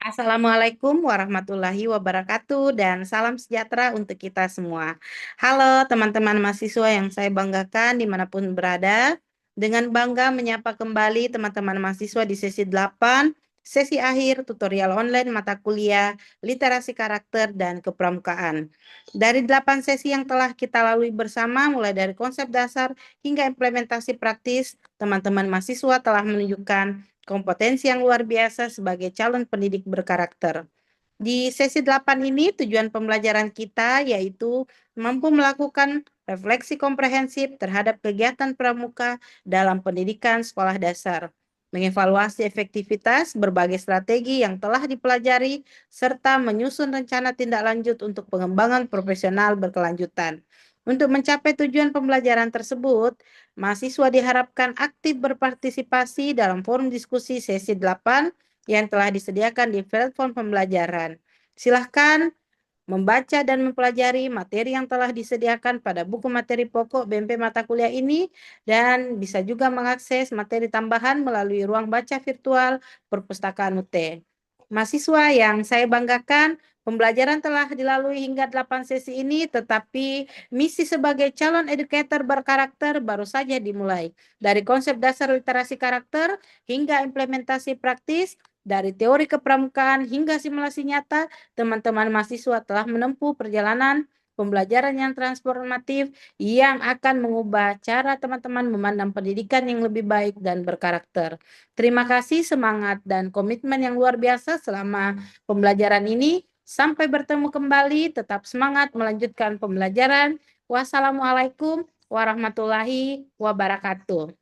Assalamualaikum warahmatullahi wabarakatuh dan salam sejahtera untuk kita semua. Halo teman-teman mahasiswa yang saya banggakan dimanapun berada. Dengan bangga menyapa kembali teman-teman mahasiswa di sesi 8, sesi akhir tutorial online mata kuliah literasi karakter dan kepramukaan. Dari 8 sesi yang telah kita lalui bersama, mulai dari konsep dasar hingga implementasi praktis, teman-teman mahasiswa telah menunjukkan kompetensi yang luar biasa sebagai calon pendidik berkarakter. Di sesi 8 ini tujuan pembelajaran kita yaitu mampu melakukan refleksi komprehensif terhadap kegiatan pramuka dalam pendidikan sekolah dasar, mengevaluasi efektivitas berbagai strategi yang telah dipelajari, serta menyusun rencana tindak lanjut untuk pengembangan profesional berkelanjutan. Untuk mencapai tujuan pembelajaran tersebut, mahasiswa diharapkan aktif berpartisipasi dalam forum diskusi sesi 8 yang telah disediakan di platform pembelajaran. Silahkan membaca dan mempelajari materi yang telah disediakan pada buku materi pokok BMP mata kuliah ini dan bisa juga mengakses materi tambahan melalui ruang baca virtual Perpustakaan UT. Mahasiswa yang saya banggakan, pembelajaran telah dilalui hingga 8 sesi ini, tetapi misi sebagai calon educator berkarakter baru saja dimulai. Dari konsep dasar literasi karakter hingga implementasi praktis, dari teori kepramukaan hingga simulasi nyata, teman-teman mahasiswa telah menempuh perjalanan pembelajaran yang transformatif yang akan mengubah cara teman-teman memandang pendidikan yang lebih baik dan berkarakter. Terima kasih semangat dan komitmen yang luar biasa selama pembelajaran ini. Sampai bertemu kembali, tetap semangat melanjutkan pembelajaran. Wassalamualaikum warahmatullahi wabarakatuh.